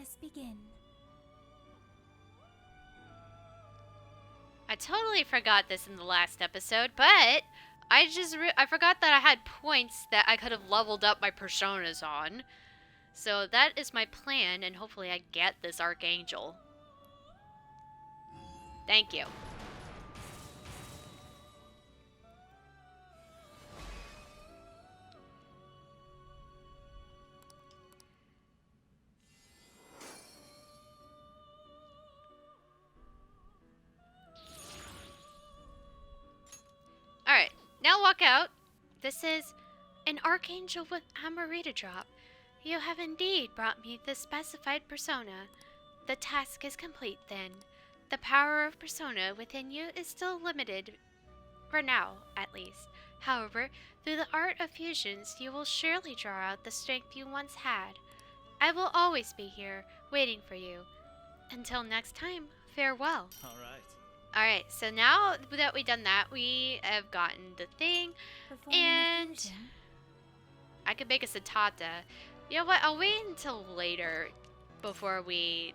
us begin. I totally forgot this in the last episode, but I forgot that I had points that I could have leveled up my personas on. So that is my plan, and hopefully I get this Archangel. Thank you. Alright, now walk out. This is an Archangel with Amarita drop. You have indeed brought me the specified persona. The task is complete then. The power of persona within you is still limited, for now at least. However, through the art of fusions, you will surely draw out the strength you once had. I will always be here, waiting for you. Until next time, farewell. Alright, so now that we've done that, we have gotten the thing, and I could make a Satata. You know what, I'll wait until later before we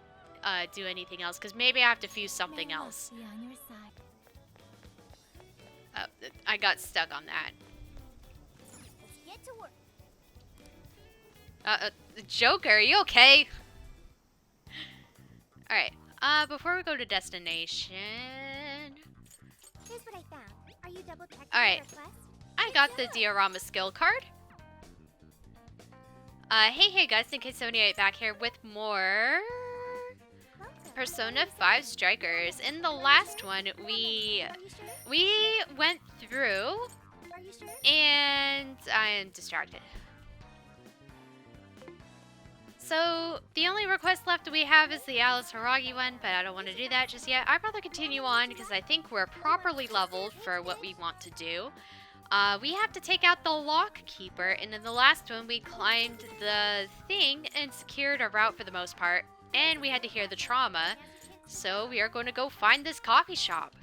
do anything else, because maybe I have to fuse something else. I got stuck on that. Let's get to work. Joker, are you okay? Alright, before we go to destination... Here's what I found. Are you double checking Alright, the request? I got the diorama skill card. Hey guys, K78 back here with more Persona 5 Strikers. In the last one, we went through, and I am distracted. So, the only request left we have is the Alice Haragi one, but I don't want to do that just yet. I'd rather continue on because I think we're properly leveled for what we want to do. We have to take out the Lock Keeper, and in the last one we climbed the thing and secured a route for the most part, and we had to hear the trauma. So we are going to go find this coffee shop.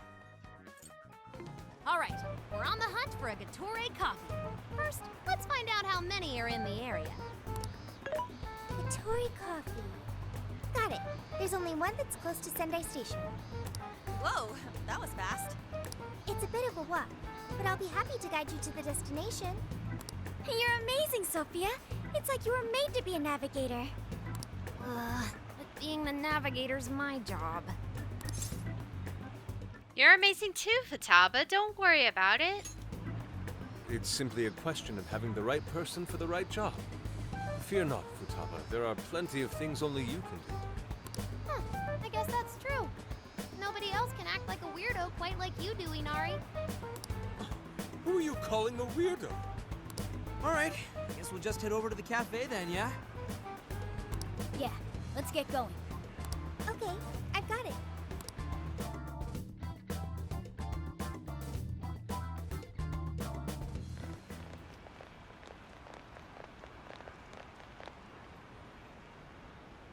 Alright, we're on the hunt for a Gatorre coffee. First, let's find out how many are in the area. Gatorre coffee. Got it. There's only one that's close to Sendai Station. Whoa, that was fast. It's a bit of a walk, but I'll be happy to guide you to the destination. You're amazing, Sophia. It's like you were made to be a navigator. But being the navigator's my job. You're amazing too, Futaba. Don't worry about it. It's simply a question of having the right person for the right job. Fear not, Futaba. There are plenty of things only you can do. Huh, I guess that's true. Nobody else can act like a weirdo quite like you do, Inari. Who are you calling a weirdo? Alright, guess we'll just head over to the cafe then, yeah? Yeah, let's get going. Okay, I've got it.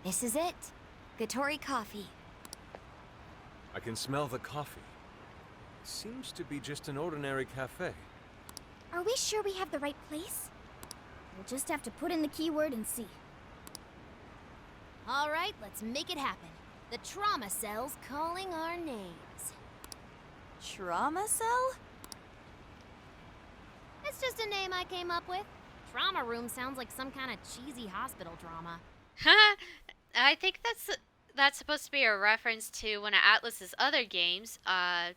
This is it. Gatorre coffee. I can smell the coffee. It seems to be just an ordinary cafe. Are we sure we have the right place? We'll just have to put in the keyword and see. Alright, let's make it happen. The trauma cell's calling our names. Trauma cell? It's just a name I came up with. Trauma room sounds like some kind of cheesy hospital drama. I think that's supposed to be a reference to one of Atlas's other games. I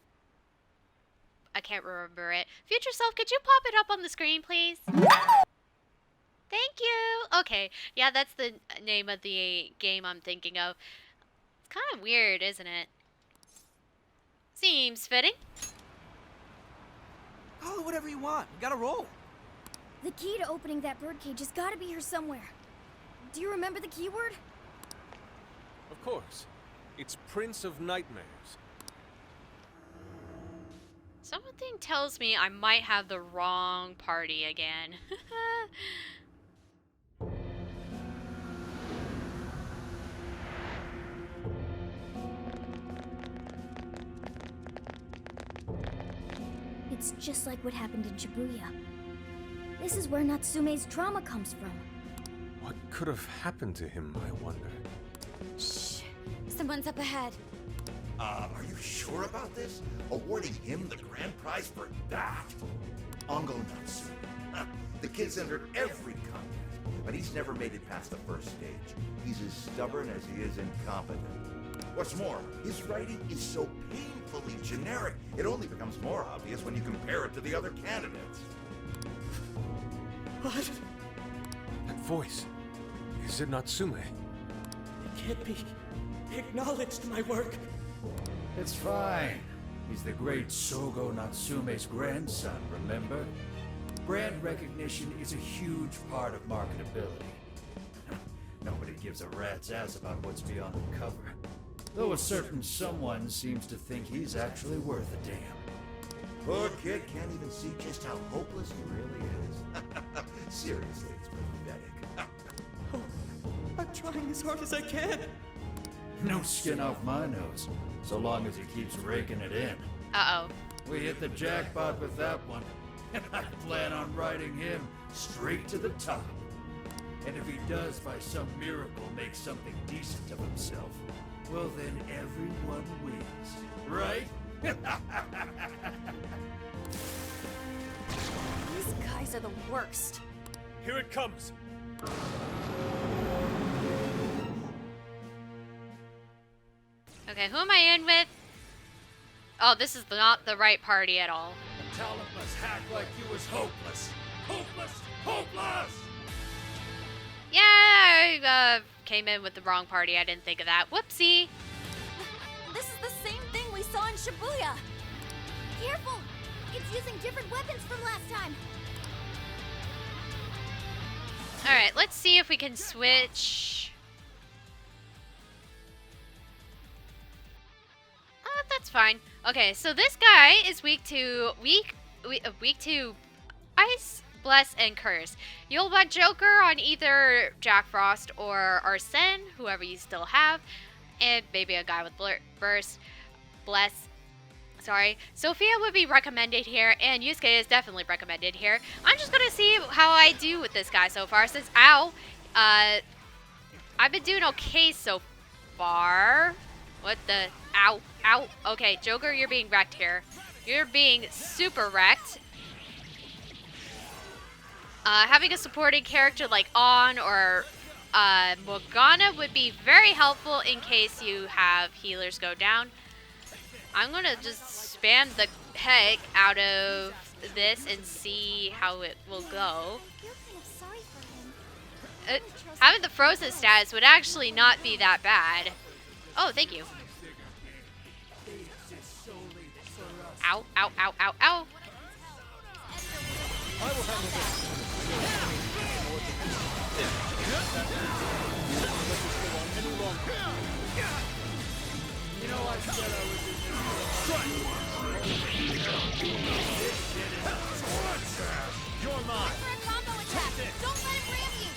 can't remember it. Future Self, could you pop it up on the screen, please? Thank you. Okay, yeah, that's the name of the game I'm thinking of. It's kind of weird, isn't it? Seems fitting. Call it whatever you want. We gotta roll. The key to opening that birdcage has got to be here somewhere. Do you remember the keyword? Of course. It's Prince of Nightmares. Something tells me I might have the wrong party again. It's just like what happened in Shibuya. This is where Natsume's trauma comes from. What could have happened to him, I wonder? Someone's up ahead. Are you sure about this? Awarding him the grand prize for that? Ongo Natsume. The kid's entered every contest, but he's never made it past the first stage. He's as stubborn as he is incompetent. What's more, his writing is so painfully generic, it only becomes more obvious when you compare it to the other candidates. What? That voice. Is it Natsume? It can't be. He acknowledged my work. It's fine. He's the great Sogo Natsume's grandson, remember? Brand recognition is a huge part of marketability. Nobody gives a rat's ass about what's beyond the cover. Though a certain someone seems to think he's actually worth a damn. Poor kid can't even see just how hopeless he really is. Seriously, it's pathetic. Oh, I'm trying as hard as I can. No skin off my nose, so long as he keeps raking it in. Uh-oh. We hit the jackpot with that one, and I plan on riding him straight to the top. And if he does by some miracle make something decent of himself, well then everyone wins, right? These guys are the worst. Here it comes! Okay, who am I in with? Oh, this is not the right party at all. Talentless hack like you was hopeless. Hopeless! Hopeless! Yeah, I came in with the wrong party. I didn't think of that. Whoopsie. This is the same thing we saw in Shibuya. Careful! It's using different weapons from last time. Alright, let's see if we can switch. Oh, that's fine. Okay, so this guy is weak to ice, bless, and curse. You'll want Joker on either Jack Frost or Arsene, whoever you still have, and maybe a guy with burst, bless. Sorry. Sophia would be recommended here, and Yusuke is definitely recommended here. I'm just gonna see how I do with this guy so far, since, I've been doing okay so far. What the, ow, okay, Joker, you're being wrecked here. You're being super wrecked. Having a supporting character like On or, Morgana would be very helpful in case you have healers go down. I'm gonna just spam the heck out of this and see how it will go. I feel kind of sorry for him. Having the frozen status would actually not be that bad. Oh, thank you. Ow, ow, ow, ow, ow. I will handle this. You know, I said I was in You're mine. For a combo attack! Don't let him ram you!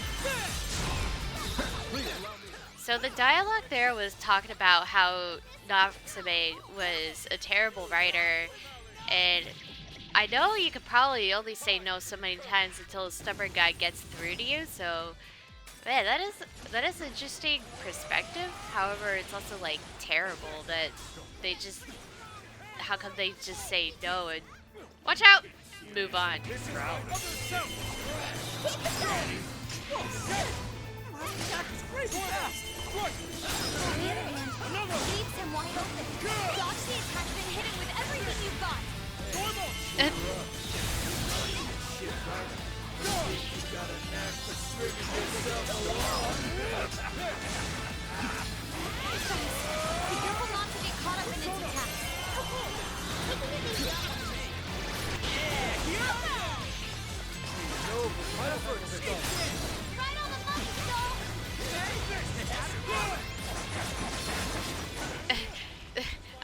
So the dialogue there was talking about how Natsume was a terrible writer, and I know you could probably only say no so many times until a stubborn guy gets through to you, so man, that is an interesting perspective. However, it's also like terrible that they just, how come they just say no and watch out, move on. On the other hand, it leaves him wide open. Dodge the attack, then hit it with everything you've got. Be careful not to get caught up in its attack. Right on the money, Skull!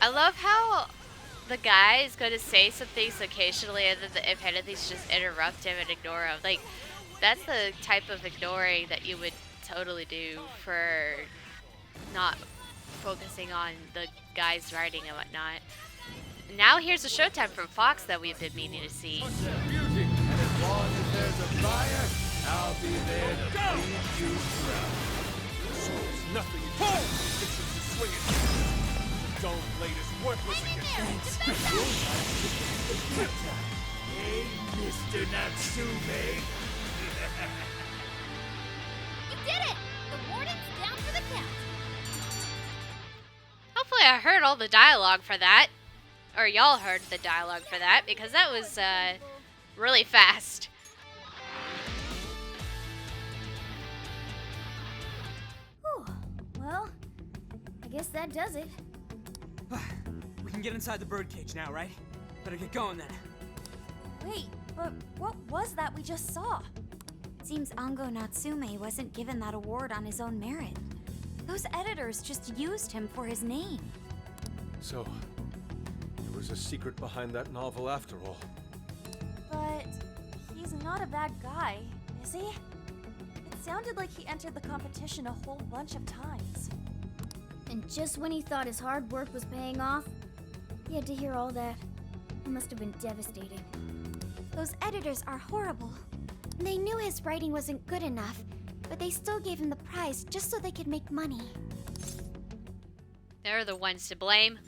I love how the guy is going to say some things occasionally and then the Impenities just interrupt him and ignore him. Like, that's the type of ignoring that you would totally do for not focusing on the guy's writing and whatnot. Now here's a showtime from Fox that we've been meaning to see. And as long as there's a buyer, I'll be there to feed you proud. Nothing. Pull! Swing it. Hey, Mr. Natsume. You did it! The warden's down for the count. Hopefully I heard all the dialogue for that. Or y'all heard the dialogue for that, because that was really fast. Whew. Well, I guess that does it. We can get inside the birdcage now, right? Better get going then. Wait, but what was that we just saw? Seems Ango Natsume wasn't given that award on his own merit. Those editors just used him for his name. So, there was a secret behind that novel after all. But he's not a bad guy, is he? It sounded like he entered the competition a whole bunch of times. And just when he thought his hard work was paying off, he had to hear all that. It must have been devastating. Those editors are horrible. They knew his writing wasn't good enough, but they still gave him the prize just so they could make money. They're the ones to blame.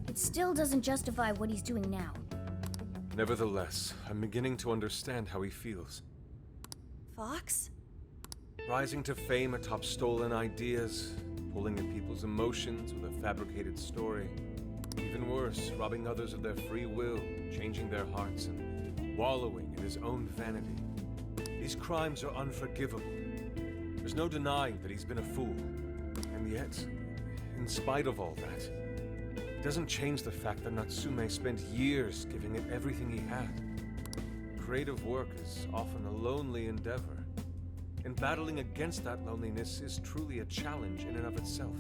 It still doesn't justify what he's doing now. Nevertheless, I'm beginning to understand how he feels. Fox? Rising to fame atop stolen ideas, pulling at people's emotions with a fabricated story. Even worse, robbing others of their free will, changing their hearts, and wallowing in his own vanity. These crimes are unforgivable. There's no denying that he's been a fool. And yet, in spite of all that, it doesn't change the fact that Natsume spent years giving it everything he had. Creative work is often a lonely endeavor, and battling against that loneliness is truly a challenge in and of itself.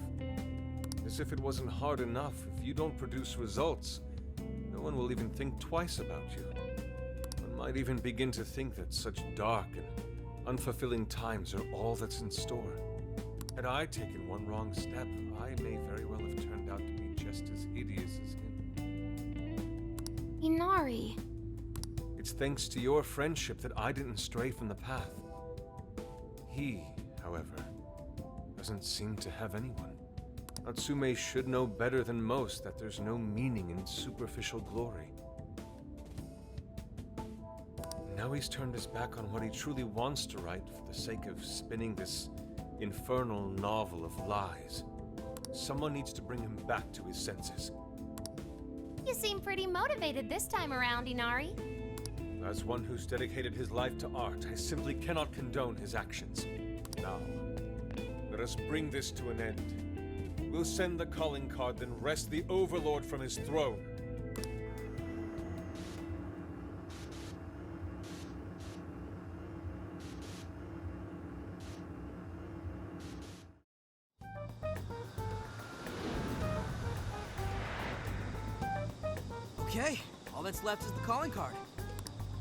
As if it wasn't hard enough, if you don't produce results, no one will even think twice about you. One might even begin to think that such dark and unfulfilling times are all that's in store. Had I taken one wrong step, I may very well have turned out to be just as hideous as him. Inari. It's thanks to your friendship that I didn't stray from the path. He, however, doesn't seem to have anyone. Natsume should know better than most that there's no meaning in superficial glory. Now he's turned his back on what he truly wants to write for the sake of spinning this infernal novel of lies. Someone needs to bring him back to his senses. You seem pretty motivated this time around, Inari. As one who's dedicated his life to art, I simply cannot condone his actions. Now, let us bring this to an end. We'll send the calling card, then wrest the Overlord from his throne. Okay, all that's left is the calling card.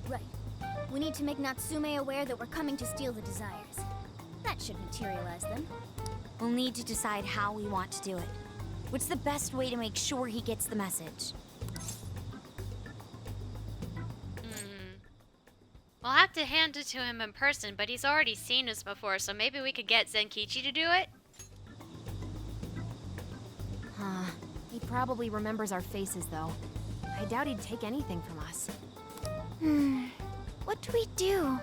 Right. We need to make Natsume aware that we're coming to steal the desires. That should materialize them. We'll need to decide how we want to do it. What's the best way to make sure he gets the message? We'll have to hand it to him in person, but he's already seen us before, so maybe we could get Zenkichi to do it? Huh. He probably remembers our faces, though. I doubt he'd take anything from us. What do we do?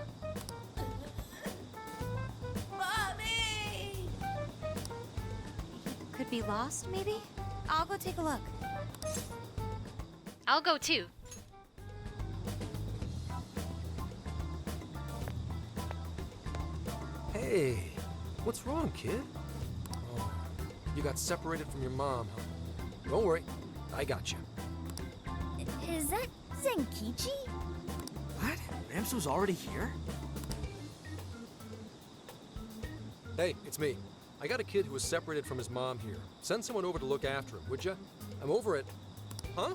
Mommy! Could be lost, maybe? I'll go take a look. I'll go too. Hey, what's wrong, kid? Oh, you got separated from your mom, huh? Don't worry, I got you. Is that Zenkichi? What? Ramps was already here? Hey, it's me. I got a kid who was separated from his mom here. Send someone over to look after him, would ya? I'm over it. Huh?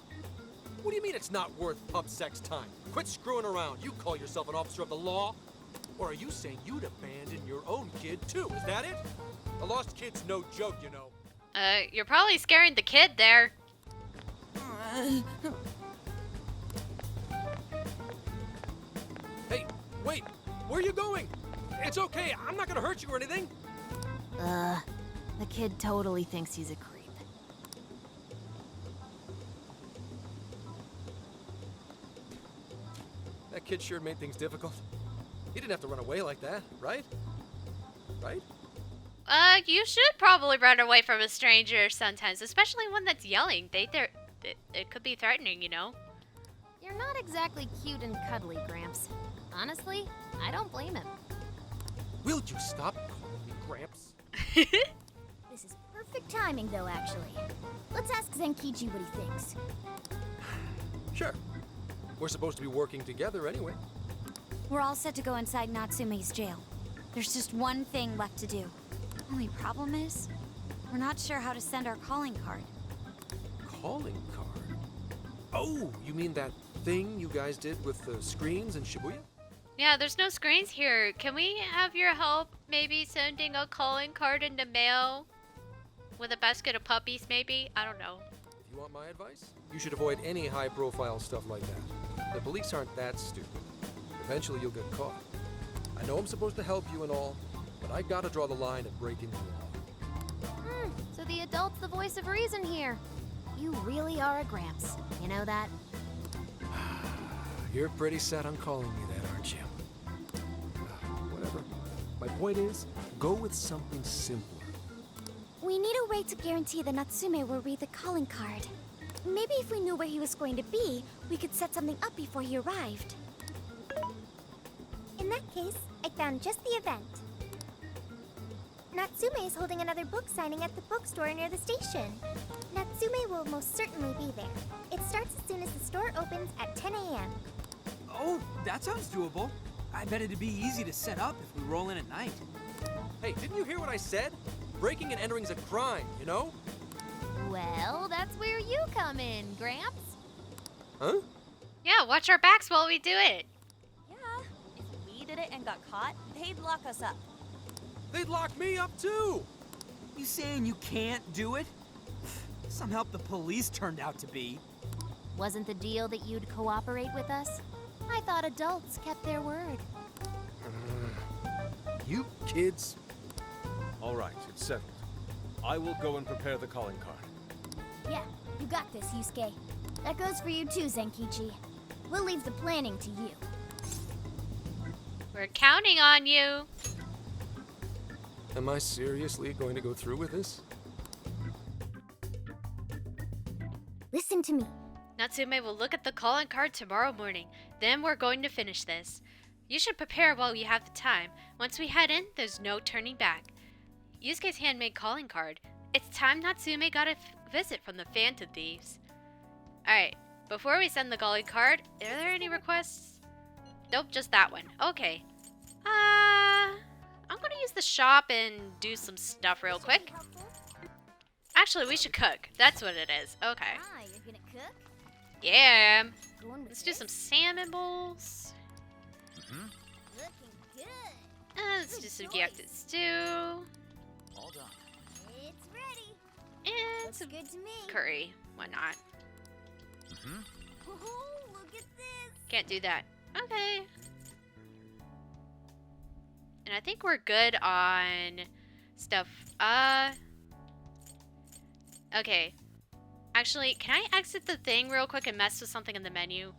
What do you mean it's not worth pub sex time? Quit screwing around. You call yourself an officer of the law? Or are you saying you'd abandon your own kid, too? Is that it? A lost kid's no joke, you know. You're probably scaring the kid there. Hey, wait! Where are you going? It's okay, I'm not gonna hurt you or anything. The kid totally thinks he's a creep. kid sure made things difficult. He didn't have to run away like that, right? Right? You should probably run away from a stranger sometimes, especially one that's yelling. It could be threatening, you know? You're not exactly cute and cuddly, Gramps. Honestly, I don't blame him. Will you stop calling me Gramps? This is perfect timing, though, actually. Let's ask Zenkichi what he thinks. Sure. We're supposed to be working together anyway. We're all set to go inside Natsume's jail. There's just one thing left to do. Only problem is, we're not sure how to send our calling card. Calling card? Oh, you mean that thing you guys did with the screens in Shibuya? Yeah, there's no screens here. Can we have your help maybe sending a calling card in the mail? With a basket of puppies, maybe? I don't know. If you want my advice, you should avoid any high-profile stuff like that. The police aren't that stupid. Eventually you'll get caught. I know I'm supposed to help you and all, but I gotta draw the line at breaking the law. So the adult's the voice of reason here. You really are a Gramps. You know that? You're pretty set on calling me that, aren't you? Whatever. My point is, go with something simpler. We need a way to guarantee that Natsume will read the calling card. Maybe if we knew where he was going to be, we could set something up before he arrived. In that case, I found just the event. Natsume is holding another book signing at the bookstore near the station. Natsume will most certainly be there. It starts as soon as the store opens at 10 a.m. Oh, that sounds doable. I bet it'd be easy to set up if we roll in at night. Hey, didn't you hear what I said? Breaking and entering's a crime, you know? Well, that's where you come in, Gramps. Huh? Yeah, watch our backs while we do it. Yeah, if we did it and got caught, they'd lock us up. They'd lock me up too! You saying you can't do it? Some help the police turned out to be. Wasn't the deal that you'd cooperate with us? I thought adults kept their word. You kids. All right, it's settled. I will go and prepare the calling card. Yeah, you got this, Yusuke. That goes for you too, Zenkichi. We'll leave the planning to you. We're counting on you. Am I seriously going to go through with this? Listen to me. Natsume will look at the calling card tomorrow morning. Then we're going to finish this. You should prepare while you have the time. Once we head in, there's no turning back. Yusuke's handmade calling card. It's time Natsume got a visit from the Phantom Thieves. Alright, before we send the calling card, are there any requests? Nope, just that one. Okay. I'm gonna use the shop and do some stuff real quick. Actually, we should cook. That's what it is. Okay. Ah, you're gonna cook? Yeah. Going with Let's do this? some salmon bowls. Looking good. Let's do some gyakuten stew. All done. It's ready. And Looks some good to me. curry. Why not? Oh, look at this. Can't do that. Okay. And I think we're good on stuff. Okay. Actually, can I exit the thing real quick and mess with something in the menu?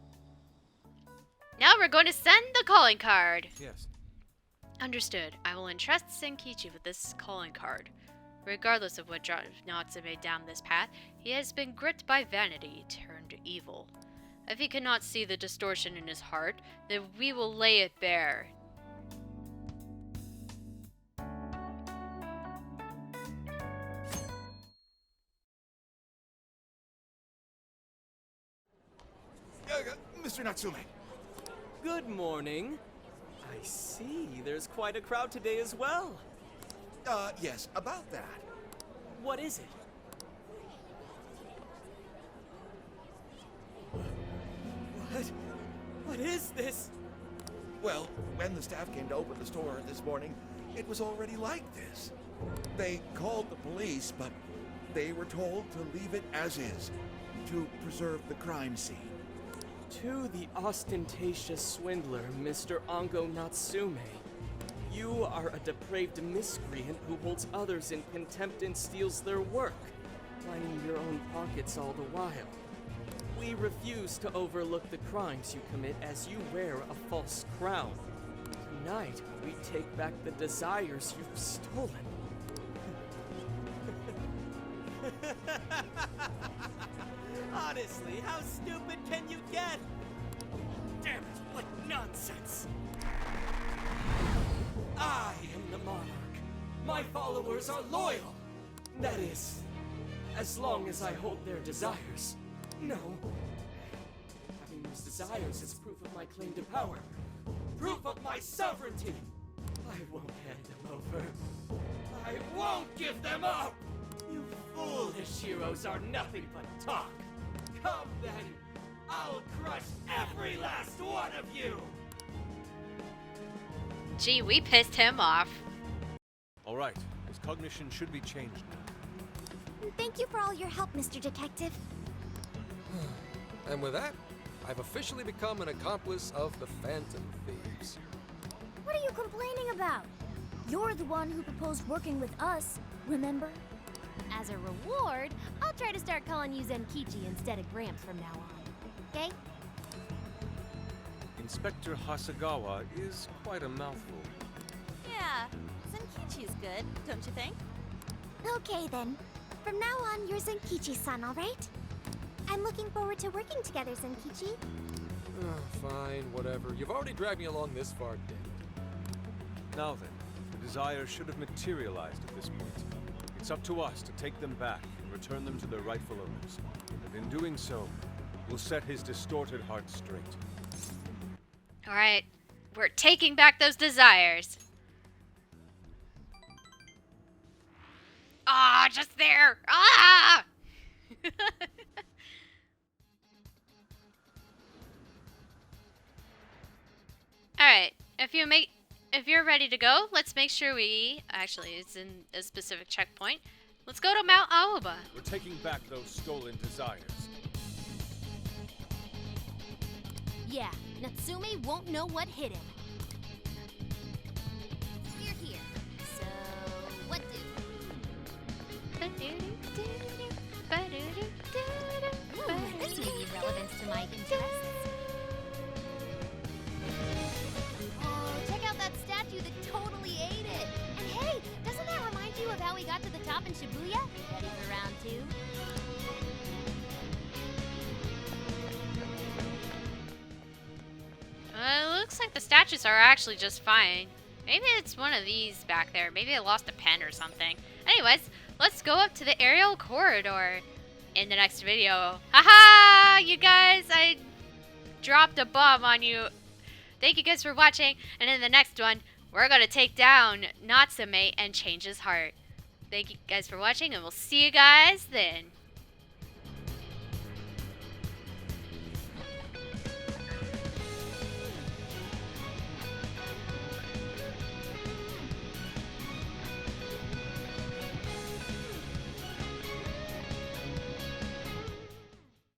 Now we're going to send the calling card. Yes. Understood. I will entrust Senkichi with this calling card. Regardless of what drives Natsume down this path, he has been gripped by vanity, turned evil. If he cannot see the distortion in his heart, then we will lay it bare. Mr. Natsume. Good morning. I see there's quite a crowd today as well. Yes, about that. What is it? What is this? Well, when the staff came to open the store this morning, it was already like this. They called the police, but they were told to leave it as is, to preserve the crime scene. To the ostentatious swindler, Mr. Ongo Natsume. You are a depraved miscreant who holds others in contempt and steals their work, lining your own pockets all the while. We refuse to overlook the crimes you commit as you wear a false crown. Tonight, we take back the desires you've stolen. Honestly, how stupid can you get? Damn it, what nonsense! I am the monarch. My followers are loyal. That is, as long as I hold their desires. No. Having those desires is proof of my claim to power. Proof of my sovereignty. I won't hand them over. I won't give them up! You foolish heroes are nothing but talk. Come then, I'll crush every last one of you! Gee, we pissed him off. Alright, his cognition should be changed now. Thank you for all your help, Mr. Detective. And with that, I've officially become an accomplice of the Phantom Thieves. What are you complaining about? You're the one who proposed working with us, remember? As a reward, I'll try to start calling you Zenkichi instead of Gramps from now on. Okay? Inspector Hasagawa is quite a mouthful. Yeah, Zenkichi's good, don't you think? Okay then. From now on, you're Zenkichi-san, alright? I'm looking forward to working together, Zenkichi. Fine, whatever. You've already dragged me along this far, Dick. Now then, the desires should have materialized at this point. It's up to us to take them back and return them to their rightful owners. And in doing so, we'll set his distorted heart straight. Alright, we're taking back those desires. Ah, just there! Ah! Alright, if you're ready to go, let's make sure actually, it's in a specific checkpoint. Let's go to Mount Aoba. We're taking back those stolen desires. Yeah, Natsume won't know what hit him. We're here. So, what do? Ooh, this may be relevant to my interests. Oh, check out that statue that totally ate it. And hey, doesn't that remind you of how we got to the top in Shibuya? Ready for round 2? It looks like the statues are actually just fine. Maybe it's one of these back there. Maybe I lost a pen or something. Anyways, let's go up to the aerial corridor in the next video. Haha! You guys, I dropped a bomb on you. Thank you guys for watching. And in the next one, we're going to take down Natsume and change his heart. Thank you guys for watching, and we'll see you guys then.